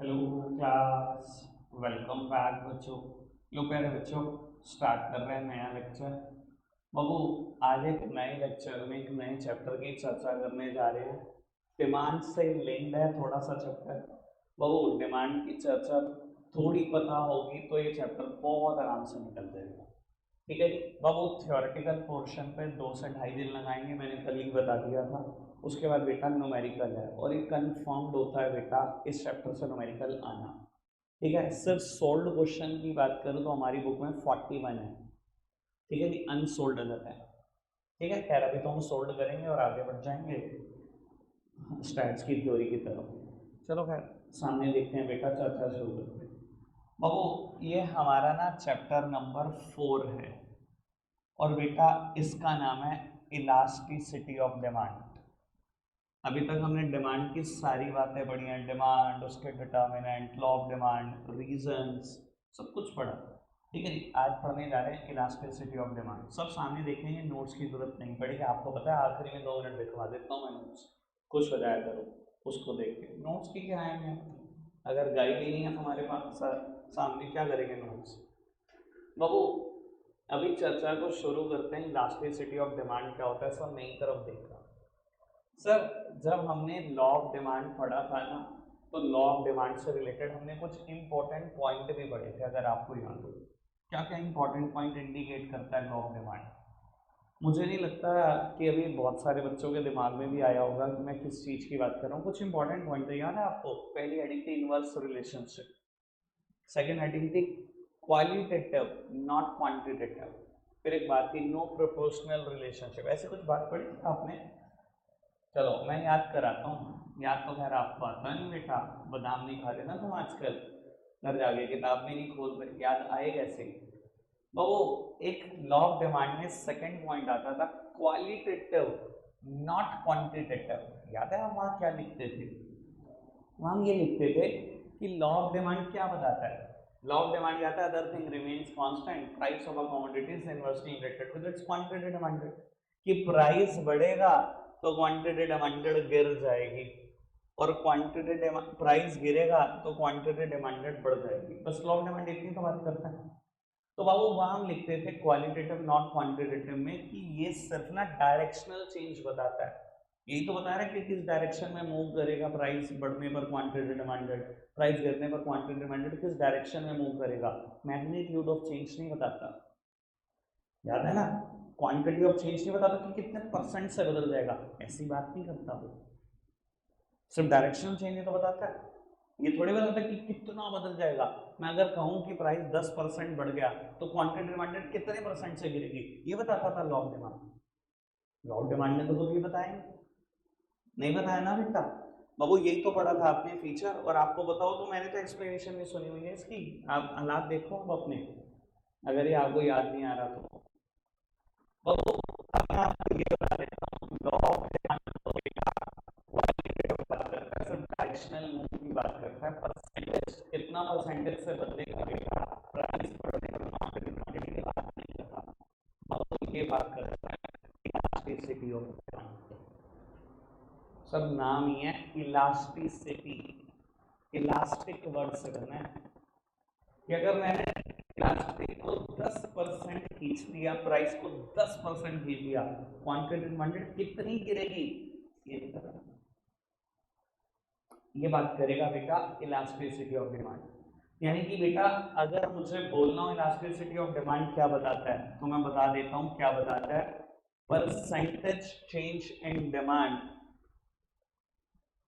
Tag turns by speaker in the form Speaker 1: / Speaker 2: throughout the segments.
Speaker 1: Hello class. Welcome back बच्चों। लो प्यारे बच्चों, स्टार्ट कर रहे हैं नया लेक्चर। बाबू, आज एक नए लेक्चर में एक नए चैप्टर की चर्चा करने जा रहे हैं। डिमांड से लिंक्ड है थोड़ा सा चैप्टर। बाबू, डिमांड की चर्चा थोड़ी पता होगी तो ये चैप्टर बहुत आराम से निकल जाएगा। ठीक है जी बाबू, थ्योरेटिकल पोर्शन पे 2 से ढाई दिन लगाएंगे, मैंने कल ही बता दिया था। उसके बाद बेटा न्यूमेरिकल है और ये कंफर्म्ड होता है बेटा इस चैप्टर से न्यूमेरिकल आना। ठीक है, सिर्फ सोल्ड क्वेश्चन की बात करूँ तो हमारी बुक में 41 है। ठीक है जी, अनसोल्ड अलग है। ठीक है, खैर अभी तो हम सोल्ड करेंगे और आगे बढ़ जाएंगे स्टैट्स की थ्योरी की तरफ। चलो खैर, सामने देखते हैं बेटा, चर्चा शुरू करते हैं। बाबू, ये हमारा ना चैप्टर नंबर 4 है और बेटा इसका नाम है इलास्टिसिटी ऑफ डिमांड। अभी तक हमने डिमांड की सारी बातें पढ़ी हैं, डिमांड, उसके determinant, law of demand, reasons, सब कुछ पढ़ा। ठीक है जी, आज पढ़ने जा रहे हैं इलास्टिसिटी ऑफ डिमांड। सब सामने देखेंगे, नोट्स की जरूरत नहीं पड़ेगी। आपको पता है आखिरी में 2 मिनट दिखवा देता हूँ मैं नोट्स, खुश हो जाया करो उसको देख के। नोट्स की क्या आएंगे, अगर गाइड ही नहीं है तुम्हारे पास सामने, क्या करेंगे नोट्स। बाबू, अभी चर्चा को शुरू करते हैं। इलास्टिसिटी ऑफ डिमांड क्या होता है, सब नई तरफ देखा। सर, जब हमने लॉ ऑफ डिमांड पढ़ा था ना, तो लॉ ऑफ डिमांड से रिलेटेड हमने कुछ इंपॉर्टेंट पॉइंट भी पढ़े थे, अगर आपको याद हो। क्या क्या इंपॉर्टेंट पॉइंट इंडिकेट करता है लॉ ऑफ डिमांड। मुझे नहीं लगता कि अभी बहुत सारे बच्चों के दिमाग में भी आया होगा कि मैं किस चीज़ की बात कर रहा हूँ। कुछ इंपॉर्टेंट पॉइंट याद है आपको? पहली हेडिंग थी इनवर्स रिलेशनशिप, सेकेंड हेडिंग थी क्वालिटेटिव नॉट क्वांटिटेटिव, फिर एक बात थी नो प्रोपोर्शनल रिलेशनशिप। ऐसे कुछ बात पढ़ी थी आपने? चलो मैं याद कराता हूँ। याद तो खैर आपको आता नहीं बेटा, बादाम नहीं खा लेना तुम आजकल, घर जाके किताब में नहीं खोल रहे, याद आए कैसे। वो एक लॉ ऑफ डिमांड में सेकंड पॉइंट आता था क्वालिटेटिव नॉट क्वांटिटेटिव। याद है हम वहाँ क्या लिखते थे? वहाँ हम ये लिखते थे कि लॉ ऑफ डिमांड क्या बताता है। लॉ ऑफ डिमांड आता है other thing remains constant, price of a commodity is inversely related with its quantity demanded. कि प्राइस बढ़ेगा तो क्वांटिटी डिमांडेड गिर जाएगी, और क्वांटिटी प्राइस गिरेगा तो क्वांटिटी डिमांडेड बढ़ जाएगी। बस लॉ ऑफ डिमांड इतनी तो बात करता है। तो बाबू वहां हम लिखते थे क्वालिटेटिव नॉट क्वांटिटेटिव में कि ये सिर्फ ना डायरेक्शनल चेंज बताता है। यही तो बता रहा है कि किस डायरेक्शन में मूव करेगा, प्राइस बढ़ने पर क्वांटिटी डिमांडेड, प्राइस गिरने पर क्वांटिटी डिमांडेड, किस डायरेक्शन में मूव करेगा। मैग्नीट्यूड ऑफ चेंज नहीं बताता, याद है ना। क्वांटिटी ऑफ चेंज नहीं बताता कि कितने परसेंट से बदल जाएगा, ऐसी बात नहीं करता वो। सिर्फ डायरेक्शनल चेंज ही तो बताता है। ये थोड़ी बताता कि कितना बदल जाएगा। मैं अगर कहूं कि प्राइस 10% बढ़ गया तो क्वांटिटी डिमांडेड कितने परसेंट से गिरेगी, ये बताता था law of demand. Law of demand ने तो खुद ये बताया नहीं बताया ना बेटा। बाबू यही तो पढ़ा था आपने फीचर, और आपको बताओ तो मैंने तो एक्सप्लेनेशन भी सुनी हुई है इसकी। आप हालात देखो अब अपने, अगर ये आपको याद नहीं आ रहा तो। बाबू अब मैं आपको ये बता देता हूँ, लॉ ऑफ डिमांड तो क्वालिटेटिव बात करता है, सिर्फ डायरेक्शनल मूव की बात करता है। परसेंटेज, कितना परसेंटेज से बदलेगा बेटा, प्राइस बढ़ने पर क्वांटिटी क्वांटिटी की बात नहीं करता। बाबू ये बात करता है इलास्टिसिटी ऑफ डिमांड। सब नाम ही है इलास्टिसिटी, इलास्टिक वर्ड से बना है कि अगर मैंने इलास्टिक को 10% खींच दिया, प्राइस को 10% खींच दिया, क्वांटिटी डिमांडेड कितनी गिरेगी, ये ये बात करेगा बेटा इलास्टिसिटी ऑफ डिमांड। यानी कि बेटा अगर मुझे बोलना हो इलास्टिसिटी ऑफ डिमांड क्या बताता है, तो मैं बता देता हूं क्या बताता है। Percentage change in demand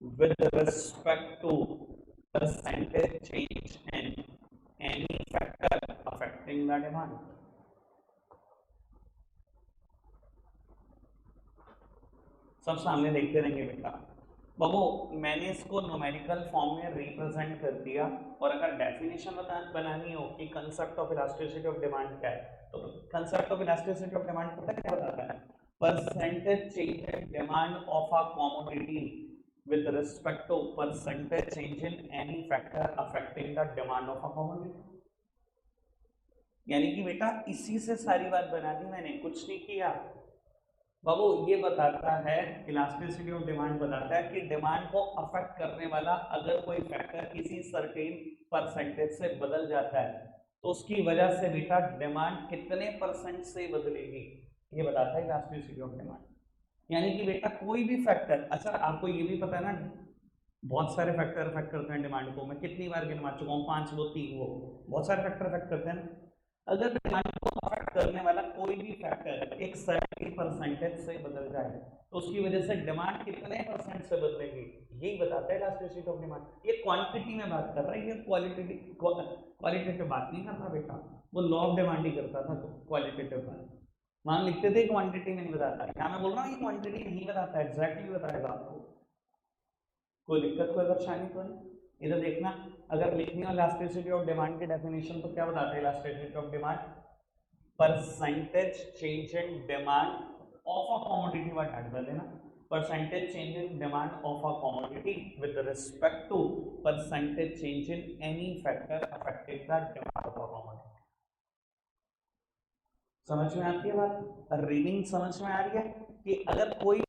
Speaker 1: with respect to percentage change in any factor affecting the demand। सब सामने देखते रहेंगे बेटा। बाबू मैंने इसको न्यूमेरिकल फॉर्म में रिप्रेजेंट कर दिया, और अगर डेफिनेशन बनानी हो कि concept of elasticity of demand क्या है, तो concept of elasticity of demand पता क्या बताता है? Percentage change in demand of a commodity with respect to percentage change in any factor affecting the demand of a commodity। यानी कि बेटा इसी से सारी बात बना दी मैंने, कुछ नहीं किया। बाबू ये बताता है, इलास्टिसिटी ऑफ डिमांड बताता है कि डिमांड को अफेक्ट करने वाला अगर कोई फैक्टर किसी सर्टेन परसेंटेज से बदल जाता है तो उसकी वजह से बेटा डिमांड कितने परसेंट से बदलेगी, ये बताता है इलास्टिसिटी ऑफ डिमांड। यानी कि बेटा कोई भी फैक्टर, अच्छा आपको ये भी पता है ना, बहुत सारे फैक्टर अफेक्ट करते हैं डिमांड को, मैं कितनी बार गिनवा चुका हूँ, 5 वो 3 वो, बहुत सारे फैक्टर अफेक्ट करते हैं। अगर डिमांड को अफेक्ट करने वाला कोई भी फैक्टर एक सर्टेन परसेंटेज से बदल जाए तो उसकी वजह से डिमांड कितने परसेंट से बदलेगी, यही बताता है इलास्टिसिटी ऑफ डिमांड। ये क्वांटिटी में बात कर रहा है, ये क्वालिटेटिव बात नहीं कर रहा बेटा, वो लॉ ऑफ डिमांड ही करता था क्वालिटेटिव बात। मान लिखते थे क्वांटिटी में नहीं बताता, क्या मैं बोल रहा हूँ ये क्वांटिटी नहीं बताता, एग्जैक्टली बताएगा आपको। कोई दिक्कत कोई परेशानी तो नहीं। इधर देखना, अगर लिखनी हो इलास्टिसिटी ऑफ डिमांड की डेफिनेशन तो क्या बताते हैं elasticity of demand, percentage change in demand of a commodity, word add कर देना, percentage change in demand of a commodity with respect to percentage change in any factor affecting the demand of a commodity. समझ में आती है बात, reading समझ में आ रही है कि अगर कोई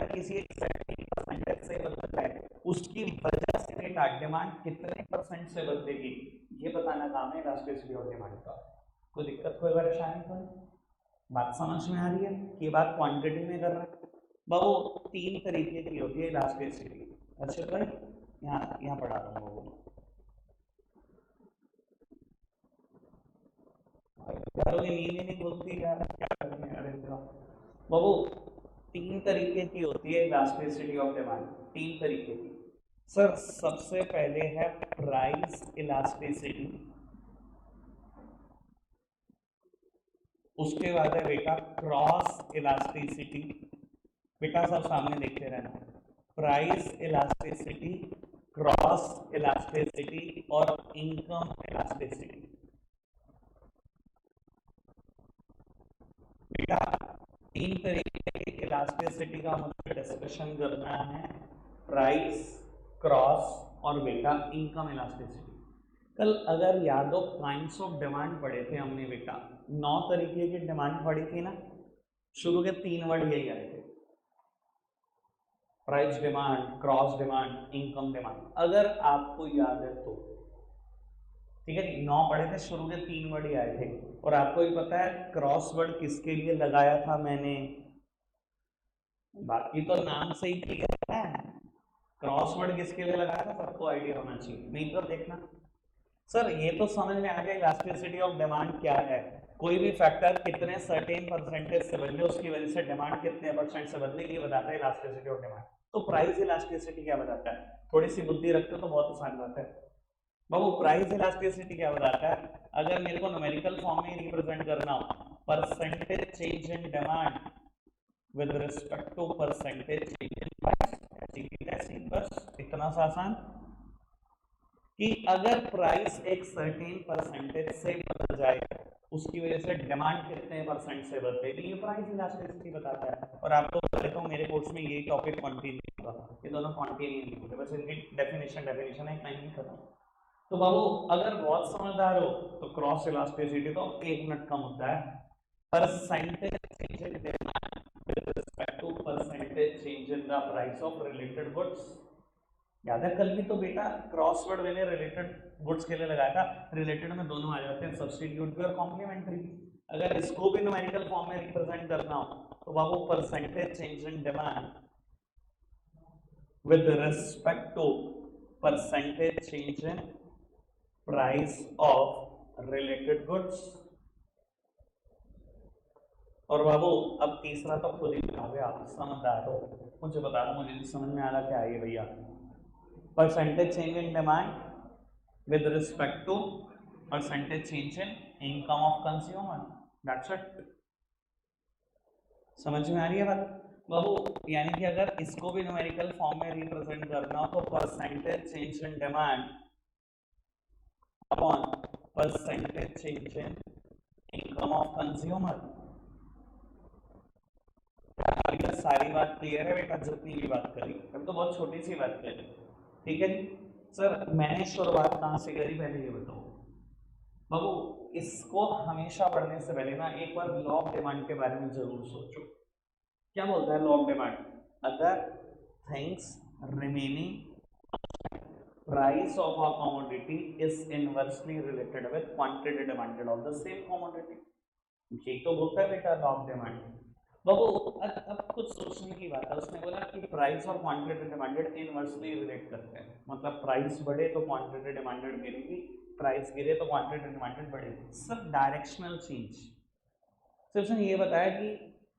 Speaker 1: किसी एक परसेंटेज से बदल जाए उसकी वजह से डिमांड कितने परसेंट से बदलेगी, ये बताना काम है इलास्टिसिटी ऑफ डिमांड का। कोई दिक्कत कोई परेशानी तो नहीं, बात समझ में आ रही है कि बात क्वांटिटी में कर रहे हैं। बाबू 3 तरीके की होती है इलास्टिसिटी। अच्छा भाई यहाँ यहाँ पढ़ा दूंगा वो, यारों की नींद ही नहीं खुलती यार, क्या करें यार इनका। बाबू 3 तरीके की होती है इलास्टिसिटी ऑफ डिमांड, 3 तरीके की। सर सबसे पहले है प्राइस इलास्टिसिटी, उसके बाद है बेटा क्रॉस इलास्टिसिटी, बेटा सब सामने देखते रहना, प्राइस इलास्टिसिटी, क्रॉस इलास्टिसिटी और इनकम इलास्टिसिटी। बेटा 3 तरीके की इलास्टिसिटी का मुझे डिस्कशन करना है, प्राइस, क्रॉस और बेटा इनकम इलास्टिसिटी। कल अगर याद हो काइंड्स ऑफ डिमांड पढ़े थे हमने बेटा, 9 तरीके की डिमांड पढ़ी थी ना, शुरू के 3 वर्ड यही आए थे, price demand, cross demand, income demand, अगर आपको याद है तो। ठीक है जी, 9 पढ़े थे, शुरू के 3 वर्ड ही आए थे। और आपको ही पता है क्रॉस वर्ड किसके लिए लगाया था मैंने, बाकी तो नाम से ही क्लियर है, क्रॉस वर्ड किसके लिए लगाया था सबको आइडिया होना चाहिए, नहीं तो देखना। सर ये तो समझ में आ गया इलास्टिसिटी ऑफ डिमांड क्या है, कोई भी फैक्टर कितने सर्टेन परसेंटेज से बदले उसकी वजह से डिमांड कितने परसेंट से बदलेगी बताता है इलास्टिसिटी ऑफ डिमांड। तो प्राइस इलास्टिसिटी क्या बताता है, थोड़ी सी बुद्धि रखते तो बहुत आसान बात है। बाबू प्राइस इलास्टिसिटी क्या बताता है, अगर मेरे को न्यूमेरिकल फॉर्म में रिप्रेजेंट करना हो, percentage change in demand with respect to percentage change in price, बस इतना सा आसान कि अगर प्राइस एक सर्टेन परसेंटेज से बदल जाए उसकी वजह से डिमांड कितने परसेंट से बदलेगी, ये प्राइस इलास्टिसिटी बताता है। और आपको बताता हूँ मेरे कोर्स में ये टॉपिक कंटिन्यू होगा, ये दोनों कंटिन्यू होते, बस इनकी डेफिनेशन है, इतना ही खत्म। तो बाबू अगर बहुत समझदार हो तो क्रॉस इलास्टिसिटी तो 1 मिनट का मुद्दा है, percentage change in demand with respect to percentage change in the price of related goods. याद है कल भी तो बेटा क्रॉस वर्ड मैंने रिलेटेड गुड्स के लिए लगाया था, रिलेटेड में दोनों आ जाते हैं, सब्स्टिट्यूट भी और कॉम्प्लीमेंट्री। अगर इसको भी न्यूमेरिकल फॉर्म में रिप्रेजेंट करना हो तो बाबू percentage change in demand with respect to percentage change in price of related goods. और बाबू अब तीसरा तो खुद ही बनाओगे आप, समझदार हो, मुझे बता दो, मुझे समझ में आ रहा क्या है ये भैया, percentage change in demand with respect to percentage change in income of consumer, that's it। समझ में आ रही है बात बाबू, यानी कि अगर इसको भी न्यूमेरिकल फॉर्म में रिप्रेजेंट करना हो तो percentage change in demand upon percentage change in income of consumer. सारी बात क्लियर है बेटा, जितनी भी बात करी अभी तो बहुत छोटी सी बात करी, ठीक है जी। सर मैंने शुरुआत कहाँ से करी पहले ये बताओ बाबू, इसको हमेशा पढ़ने से पहले ना एक बार लॉ ऑफ डिमांड के बारे में जरूर सोचो क्या बोलता है लॉ ऑफ डिमांड? अगर things remaining price of a commodity is inversely related with quantity demanded of the same commodity. ये तो बोलता है बेटा लॉ ऑफ डिमांड। बाबू अब कुछ सोचने की बात है, उसने बोला कि प्राइस और क्वांटिटी डिमांडेड इनवर्सली रिलेट करते हैं, मतलब प्राइस बढ़े तो क्वांटिटी डिमांडेड गिरेगी, प्राइस गिरे तो क्वांटिटी डिमांडेड बढ़ेगी। सब डायरेक्शनल चेंज। सिर्फ उसने ये बताया कि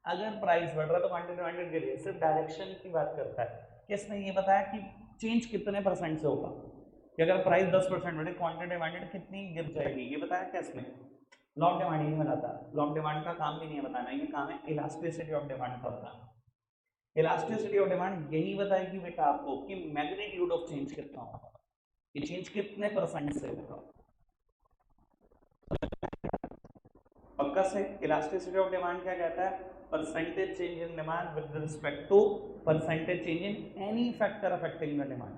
Speaker 1: अगर प्राइस बढ़ रहा है तो क्वांटिटी डिमांडेड गिरे, सिर्फ डायरेक्शन की बात करता है। किसने ये बताया कि चेंज कितने परसेंट से होगा, कि अगर प्राइस 10% बढ़े क्वांटिटी डिमांडेड कितनी गिर जाएगी, ये बताया क्या इसने? लॉ ऑफ डिमांड नहीं बताता। लॉ ऑफ डिमांड का काम भी नहीं है बताना, ये काम है इलास्टिसिटी ऑफ डिमांड का बताना। इलास्टिसिटी ऑफ डिमांड यही बताएगी बेटा आपको कि मैग्नीट्यूड ऑफ चेंज कितना होगा, कि चेंज कितने परसेंट से होगा। पक्का से इलास्टिसिटी ऑफ डिमांड क्या कहता है? Percentage change in demand with respect to percentage change in any factor affecting the demand.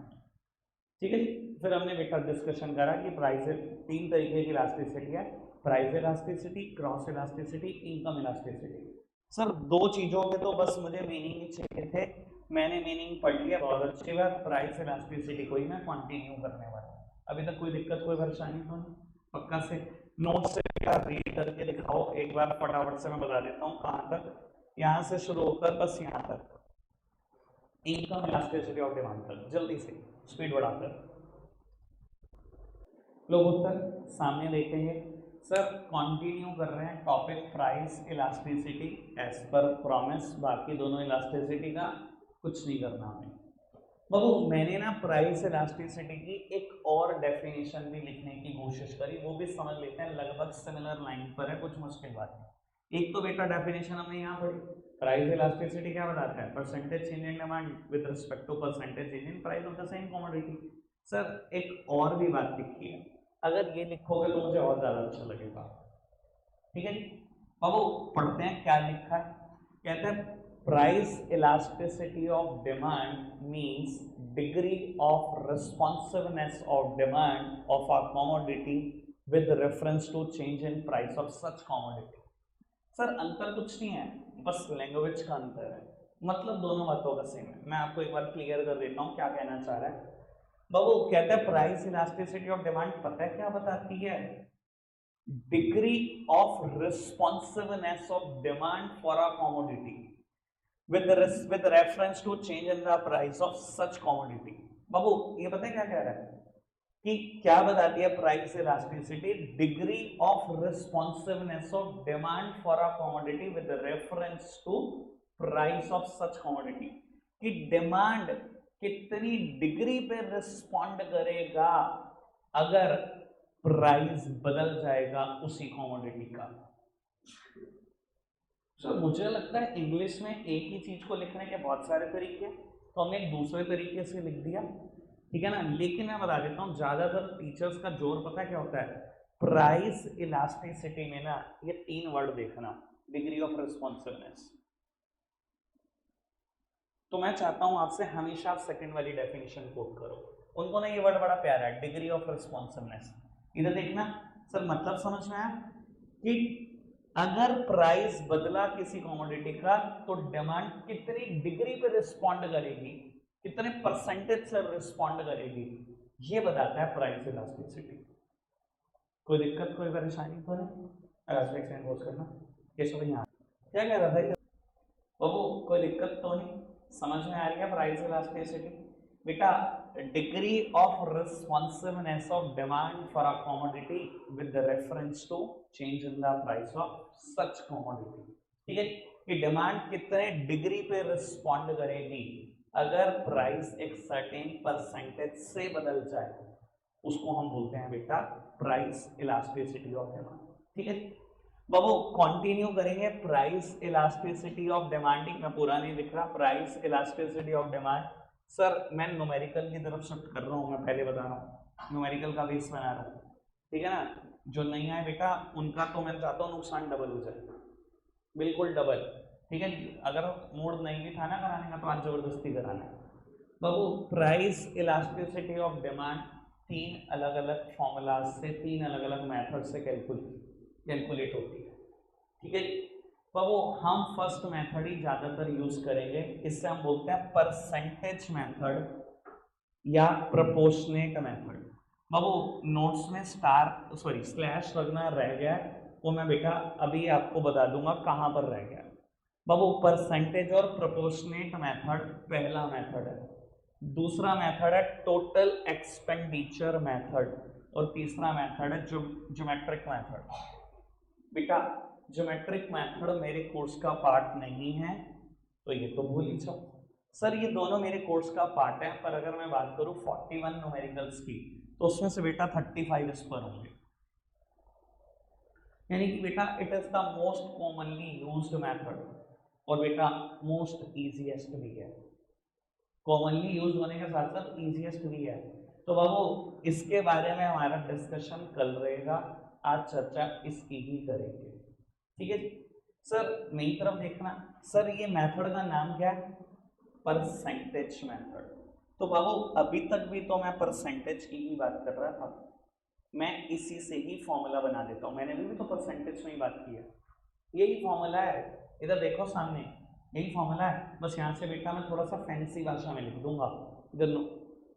Speaker 1: ठीक है जी। फिर हमने बेटा डिस्कशन करा कि प्राइस, तीन तरीके की इलास्टिसिटी है, price elasticity, cross elasticity, income elasticity. Sir दो चीजों के तो बस मुझे मीनिंग ही चाहिए थे, मैंने मीनिंग पढ़ लिया, बहुत अच्छी बात। प्राइस इलास्टिसिटी को ही मैं कंटिन्यू करने वाला हूँ। अभी तक कोई दिक्कत कोई परेशानी तो नहीं? पक्का से नोट से रीड करके दिखाओ एक बार फटाफट से, मैं बता देता हूँ कहाँ तक, यहाँ से शुरू होकर बस यहाँ तक, इनकम इलास्टिसिटी ऑफ डिमांड तक, जल्दी से स्पीड बढ़ाकर लोग उत्तर सामने देखेंगे। सर कंटिन्यू कर रहे हैं topic price elasticity as per promise, बाकी दोनों इलास्टिसिटी का कुछ नहीं करना हमें। बाबू मैंने ना प्राइस इलास्टिसिटी की एक और डेफिनेशन भी लिखने की कोशिश करी, वो भी समझ लेते हैं, लगभग सिमिलर लाइन पर है, कुछ मुश्किल बात नहीं। एक तो बेटा डेफिनेशन हमने यहाँ पढ़ी, प्राइस इलास्टिसिटी क्या बताता है? Percentage change in demand with respect to percentage change in price of the same commodity. Sir एक और भी बात लिखी है, अगर ये लिखोगे तो मुझे और ज्यादा अच्छा लगेगा। ठीक है जी। बाबू पढ़ते हैं क्या लिखा है। कहते हैं price elasticity of demand means degree of responsiveness of demand of a commodity with reference to change in price of such commodity. Sir अंतर कुछ नहीं है, बस लैंग्वेज का अंतर है, मतलब दोनों बातों का सेम है। मैं आपको एक बार क्लियर कर देता हूँ क्या कहना चाह रहा है। बाबू कहते हैं प्राइस इलास्टिसिटी ऑफ डिमांड पता है क्या बताती है? Degree of responsiveness of demand for a commodity with reference to change in the price of such commodity। बाबू ये पता है क्या कह रहा है कि क्या बताती है price elasticity? Degree of responsiveness of demand for a commodity with reference to price of such commodity, कि डिमांड कितनी डिग्री पे रिस्पॉन्ड करेगा अगर प्राइस बदल जाएगा उसी कमोडिटी का। सर मुझे लगता है इंग्लिश में एक ही चीज को लिखने के बहुत सारे तरीके हैं, तो हमने एक दूसरे तरीके से लिख दिया, ठीक है ना। लेकिन मैं बता देता हूँ ज्यादातर टीचर्स का जोर पता क्या होता है? प्राइस इलास्टिसिटी में ना ये तीन वर्ड देखना, डिग्री ऑफ रिस्पॉन्सिवनेस। तो मैं चाहता हूं आपसे हमेशा सेकंड वाली डेफिनेशन कोट करो, उनको ना ये वर्ड बड़ा प्यारा है, डिग्री ऑफ रिस्पॉन्सिवनेस। इधर देखना सर, मतलब समझ में आया कि अगर प्राइस बदला किसी कमोडिटी का तो डिमांड कितनी डिग्री पे रिस्पॉन्ड करेगी, कितने परसेंटेज से रिस्पॉन्ड करेगी, ये बताता है प्राइस इलास्टिसिटी। कोई दिक्कत कोई परेशानी तो नहीं? करना केशव यहाँ क्या कह रहा था बाबू? कोई दिक्कत तो नहीं? समझ में आ रही है प्राइस इलास्टिसिटी? बेटा degree of responsiveness of demand for a commodity with reference to change in the price of such commodity. ठीक है कि डिमांड कितने डिग्री पे रिस्पॉन्ड करेगी अगर प्राइस एक सर्टेन परसेंटेज से बदल जाए, उसको हम बोलते हैं बेटा प्राइस इलास्टिसिटी ऑफ डिमांड। ठीक है बाबू कंटिन्यू करेंगे प्राइस इलास्टिसिटी ऑफ डिमांडिंग, मैं पूरा नहीं लिख रहा, price elasticity of demand. Sir मैं न्यूमेरिकल की तरफ शिफ्ट कर रहा हूँ, मैं पहले बता रहा हूँ न्यूमेरिकल का बेस बना रहा हूँ, ठीक है ना। जो नहीं आए बेटा उनका तो मैं चाहता हूँ नुकसान डबल हो जाए, बिल्कुल डबल, ठीक है। अगर मूड नहीं भी था ना कराने का तो आज जबरदस्ती कराना है। बाबू प्राइस इलास्टिसिटी ऑफ डिमांड तीन अलग अलग फॉर्मूलाज से, तीन अलग अलग मेथड से कैलकुलेट होती है, ठीक है। बाबू हम फर्स्ट मेथड ही ज्यादातर यूज करेंगे, इससे हम बोलते हैं परसेंटेज मेथड या प्रोपोर्शनेट मेथड। बाबू नोट्स में स्लैश लगना रह गया है, वो मैं बेटा अभी आपको बता दूंगा कहां पर रह गया। बाबू परसेंटेज और प्रोपोर्शनेट मेथड पहला मेथड है, दूसरा मेथड है टोटल एक्सपेंडिचर मेथड, और तीसरा मेथड है ज्योमेट्रिक मेथड। बेटा ज्योमेट्रिक मेथड मेरे कोर्स का पार्ट नहीं है तो ये तो भूल ही जाओ। सर ये दोनों मेरे कोर्स का पार्ट है, पर अगर मैं बात करूं 41 न्यूमेरिकल्स की तो उसमें से बेटा 35 इस पर होंगे, यानी कि बेटा it is the most commonly used method और बेटा मोस्ट इजीएस्ट भी है। कॉमनली यूज होने के साथ साथ इजीएस्ट भी है। तो बाबू इसके बारे में हमारा डिस्कशन कल रहेगा, आज चर्चा इसकी ही करेंगे, ठीक है जी। सर मेरी तरफ देखना, सर ये मेथड का नाम क्या है? Percentage method. तो बाबू अभी तक भी तो मैं परसेंटेज की ही बात कर रहा था, मैं इसी से ही फॉर्मूला बना देता हूँ, मैंने भी तो परसेंटेज में ही बात की है, यही फॉर्मूला है, इधर देखो सामने यही फॉर्मूला है, बस यहाँ से बेटा मैं थोड़ा सा फैंसी भाषा में लिख दूंगा, इधर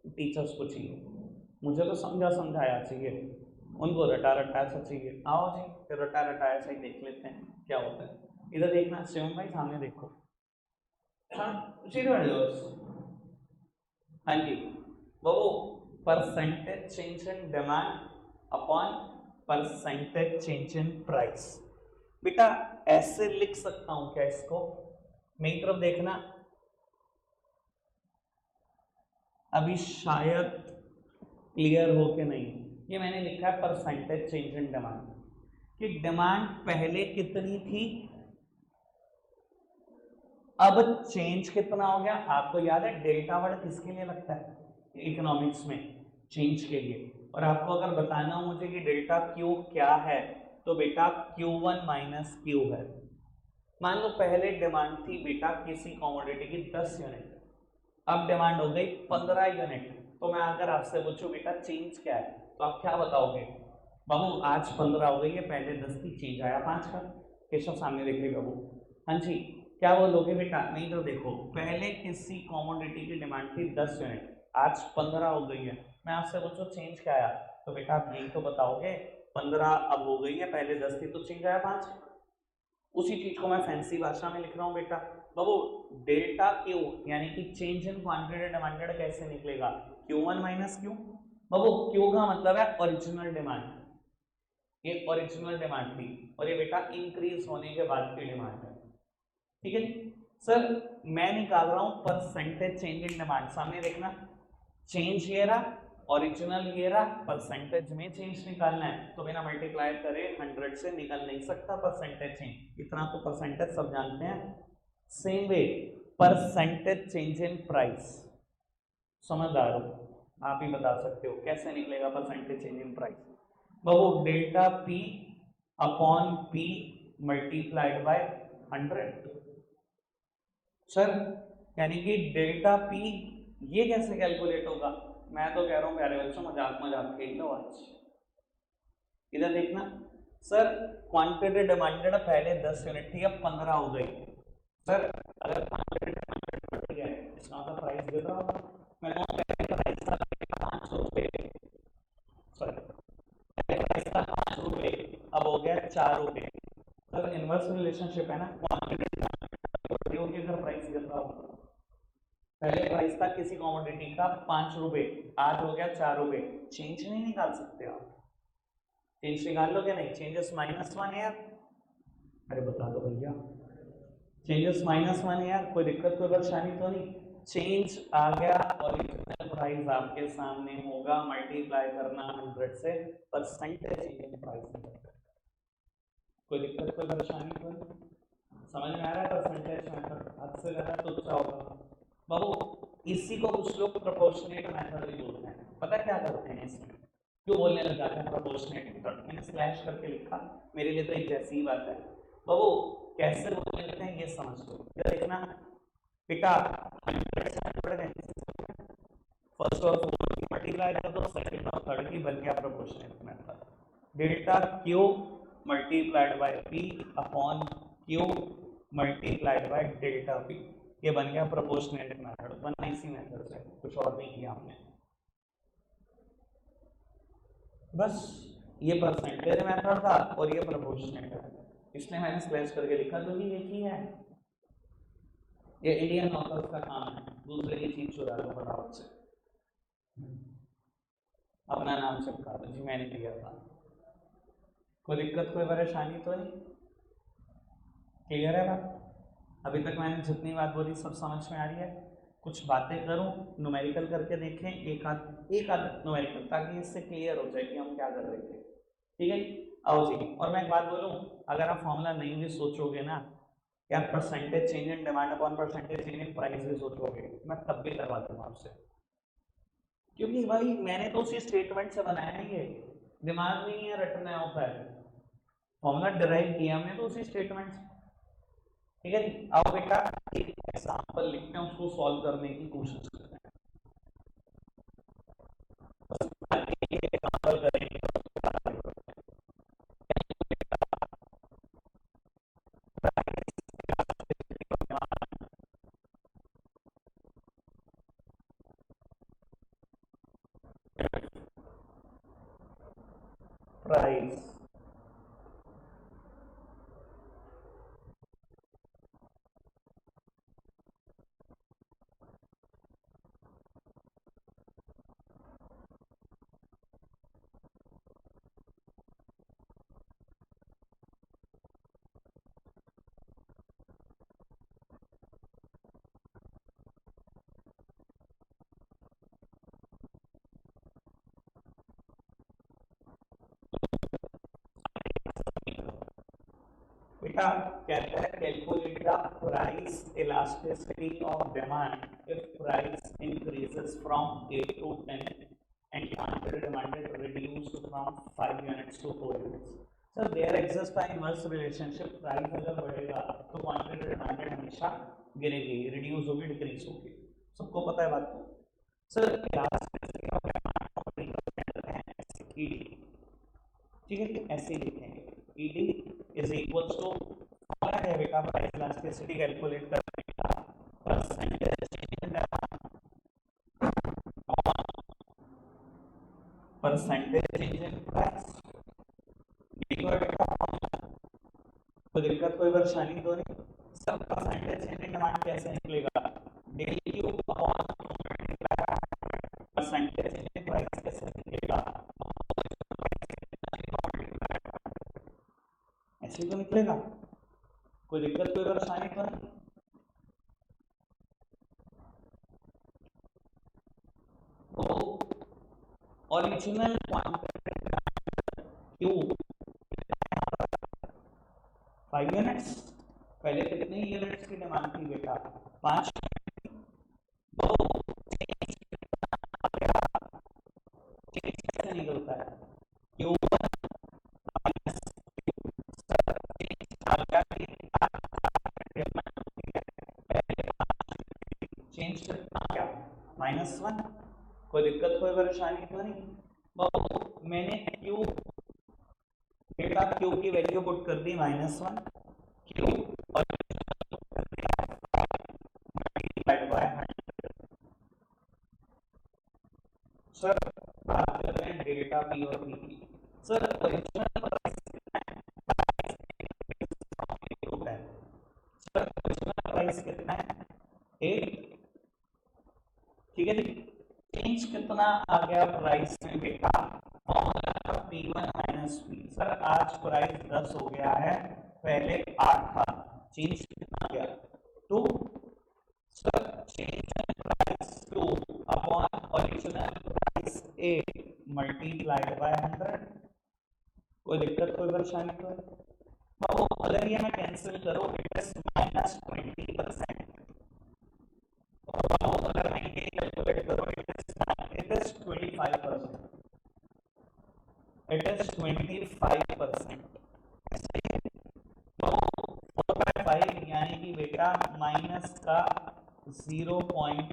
Speaker 1: टीचर्स को चाहिए, मुझे तो समझाया चाहिए, उनको रटा रटाया सा चाहिए। आओ जी फिर रटा रटाया सा ही देख लेते हैं क्या होता है। इधर देखना शिवम भाई, सामने देखो, हाँ जी। वो percentage change in demand upon percentage change in price. बेटा ऐसे लिख सकता हूं क्या इसको? मेरी तरफ देखना, अभी शायद क्लियर हो के नहीं, ये मैंने लिखा है परसेंटेज चेंज इन डिमांड, कि डिमांड पहले कितनी थी, अब चेंज कितना हो गया। आपको याद है डेल्टा वर्ड किसके लिए लगता है इकोनॉमिक्स में? चेंज के लिए। और आपको अगर बताना हो मुझे कि डेल्टा क्यू क्या है, तो बेटा Q1 माइनस क्यू है। मान लो पहले डिमांड थी बेटा किसी कमोडिटी की 10 यूनिट, अब डिमांड हो गई 15 यूनिट, तो मैं अगर आपसे पूछूं बेटा चेंज क्या है, तो आप क्या बताओगे? बाबू आज 15 हो गई है, पहले 10 थी, चेंज आया 5 का। केशव सामने देख रहे बाबू, हाँ जी क्या बोलोगे बेटा? नहीं तो देखो पहले किसी कमोडिटी की डिमांड थी 10 यूनिट, आज 15 हो गई है, मैं आपसे पूछूं चेंज क्या आया, तो बेटा आप यही तो बताओगे 15 अब हो गई है, पहले 10 थी तो चेंज आया 5। उसी चीज को मैं फैंसी भाषा में लिख रहा हूँ बेटा। बाबू डेल्टा क्यू यानी कि चेंज इन क्वांटिटी डिमांडेड कैसे निकलेगा? Q1 minus Q. बाबू क्यू का मतलब है ओरिजिनल डिमांड, ये ओरिजिनल डिमांड थी, और ये बेटा इंक्रीज होने के बाद की डिमांड है, ठीक है सर। मैं निकाल रहा हूं परसेंटेज चेंज इन डिमांड, सामने देखना, चेंज ये रहा, ओरिजिनल ये रहा, परसेंटेज में चेंज निकालना है तो बिना मल्टीप्लाई करे 100 से निकल नहीं सकता परसेंटेज चेंज, इतना तो परसेंटेज सब जानते हैं। Same way percentage change in price, समझदार हो आप ही बता सकते हो कैसे निकलेगा percentage change in price. Babu delta P upon P multiplied by 100। Sir यानी कि डेल्टा पी ये कैसे कैलकुलेट होगा? मैं तो कह रहा हूं प्यारे बच्चों मजाक मजाक खेल लो आज। इधर देखना सर, क्वांटिटी डिमांडेड पहले 10 यूनिट थी, अब 15 हो गई। सर अगर क्वांटिटी डिमांडेड बढ़ गया है इसका मतलब प्राइस गिर रहा होगा। मैं पहले प्राइस था 5 रुपए, सॉरी पहले प्राइस था 5 रुपए, अब हो गया 4 रुपए। सर इनवर्स रिलेशनशिप है ना, क्वांटिटी डिमांड होगी अगर प्राइस गिर रहा होगा। पहले प्राइस था किसी कमोडिटी का 5 रुपए, आज हो गया 4 रुपए, चेंज नहीं निकाल सकते आप? चेंज निकाल लो क्या? नहीं, चेंजेस -1 है यार, अरे बता दो भैया, चेंजेस -1 है यार, कोई दिक्कत कोई परेशानी तो नहीं? चेंज आ गया, ओरिजिनल प्राइस आपके सामने होगा, मल्टीप्लाई करना 100 से, परसेंटेज चेंज प्राइस, कोई दिक्कत कोई परेशानी तो नहीं? समझ में आ रहा है परसेंटेज मेथड? हद से ज्यादा तो अच्छा होगा बाबू। इसी को कुछ लोग प्रोपोर्शनेट मेथड भी बोलते हैं, पता है क्या करते हैं इसमें? क्यों बोलने लग जाते हैं प्रोपोर्शनेट मेथड? मैंने स्लैश करके लिखा, मेरे लिए तो एक जैसी ही बात है बाबू। कैसे बोलने लगते हैं ये समझ लो, देखना बेटा 100 से 100 फर्स्ट और फोर्थ की मल्टीप्लाई कर दो, सेकंड और थर्ड की, बन गया proportionate method. Delta Q multiplied by P upon Q multiplied by delta P, ये बन गया प्रोपोर्शनेट मेथड। बना इसी मेथड से, कुछ और नहीं किया हमने। बस ये परसेंटेज मेथड था और ये प्रोपोर्शनेट है, इसलिए मैंने स्लैश करके लिखा क्योंकि एक ही है। ये इंडियन ऑथर्स का काम है, दूसरे की चीज चुरा लो फटाफट से। अपना नाम चिपका दो जी, मैंने किया था। कोई दिक्कत कोई परेशानी तो नहीं? क्लियर है बात? अभी तक मैंने जितनी बात बोली सब समझ में आ रही है? कुछ बातें करूं, न्यूमेरिकल करके देखें, एक आध न्यूमेरिकल, ताकि इससे क्लियर हो जाए कि हम क्या कर रहे थे। ठीक है, आओ जी। और मैं एक बात बोलूं, अगर आप फॉर्मूला नहीं भी सोचोगे ना, या percentage change in demand upon percentage change in price भी सोचोगे, मैं तब भी करवा दूंगा आपसे, क्योंकि भाई मैंने तो उसी स्टेटमेंट से बनाया है। ये दिमाग में नहीं है, रटना होता है। फॉर्मूला डिराइव किया हमने तो उसी स्टेटमेंट से। ठीक है जी, आओ बेटा एक एग्जांपल लिखते हैं, उसको सॉल्व करने की कोशिश करते हैं। एग्जांपल करेंगे प्राइस। बेटा कहता है calculate the price elasticity of demand if price increases from 8 to 10 and quantity demanded reduced from 5 units to 4 units. Sir there exist a inverse relationship, price अगर बढ़ेगा तो क्वांटिटी डिमांडेड हमेशा गिरेगी, रिड्यूस होगी, डिक्रीज होगी। सबको पता है बात को। Sir elasticity of demand ED, ठीक है, ऐसे लिखेंगे ईडी इज इक्वल्स टू, क्या है बेटा, प्राइस इलास्टिसिटी कैलकुलेट करने का percentage change in demand, percentage change in price. कोई दिक्कत कोई परेशानी तो नहीं? सब परसेंटेज चेंज इन डिमांड कैसे निकलेगा? Del Q upon percentage change in price कैसे निकलेगा? ऐसे तो निकलेगा। कोई दिक्कत कोई परेशानी तो नहीं? तो ओरिजिनल क्वांटिटी क्यू 5 यूनिट्स, पहले कितने यूनिट्स की डिमांड थी बेटा? 5। कैसे निकलता है? क्यू चेंज करना क्या? -1। कोई दिक्कत कोई परेशानी तो नहीं? तो मैंने क्यू बेटा क्यू की वैल्यू पुट कर दी -1, क्यू और सर बात करते हैं डेल्टा पी और पी की। सर ओरिजिनल प्राइस कितना है? सर ओरिजिनल प्राइस कितना है? 8। ठीक है जी, चेंज कितना आ गया प्राइस में बेटा? Formula P1 minus P। Sir आज प्राइस 10 हो गया है, पहले 8 था, चेंज कितना आ गया? 2। Sir change in price 2 upon original price 8 multiplied by 100। कोई दिक्कत कोई परेशानी तो है? तो अगर ये मैं कैंसिल करूं, इट इज -20%। और अगर मैं ये कैलकुलेट करूं, इट इज 25%। It is 25%। तो 4/5 यानी कि बेटा माइनस का 0.8।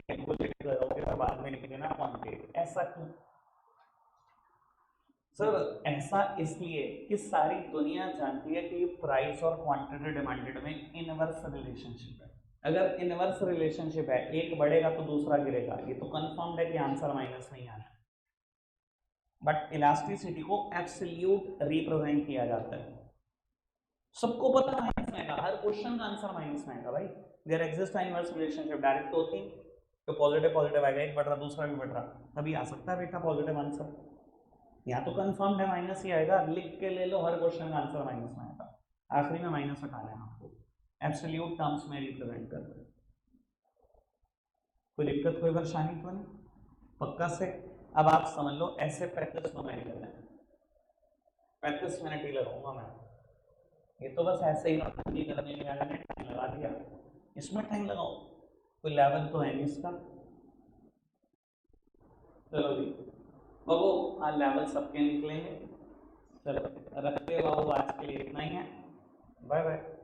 Speaker 1: कैलकुलेट करोगे तो बाद में लिख देना 0.8। ऐसा क्यों? सर ऐसा इसलिए कि सारी दुनिया जानती है कि प्राइस और क्वांटिटी डिमांडेड में इनवर्स रिलेशनशिप है। अगर इनवर्स रिलेशनशिप है, एक बढ़ेगा तो दूसरा गिरेगा, ये तो कंफर्म्ड है कि आंसर माइनस नहीं आना। बट इलास्टिसिटी को एब्सोल्यूट रिप्रेजेंट किया जाता है, सबको पता माइनस में आएगा, हर क्वेश्चन का आंसर माइनस में आएगा भाई। There exist inverse relationship, direct तो होती तो पॉजिटिव पॉजिटिव आएगा, एक बढ़ रहा दूसरा भी बढ़ रहा, तभी आ सकता है बेटा पॉजिटिव आंसर। यहाँ तो कंफर्म है माइनस ही आएगा, लिख के ले लो, हर क्वेश्चन का आंसर माइनस में आएगा, आखिरी में माइनस हटा लेना आपको, एब्सोल्यूट टर्म्स में रिप्रेजेंट कर रहे। कोई दिक्कत कोई परेशानी तो नहीं, पक्का से। अब आप समझ लो ऐसे 35 मिनट करना है, 35 मिनट ही लगाऊंगा मैं, ये तो बस ऐसे ही करने में टाइम लगा दिया, इसमें टाइम लगाओ, कोई लेवल तो है नहीं इसका। चलो जी बाबू, आज लेवल सबके निकलेंगे। चलो रखते हो बाबू, आज के लिए इतना ही है, बाय बाय।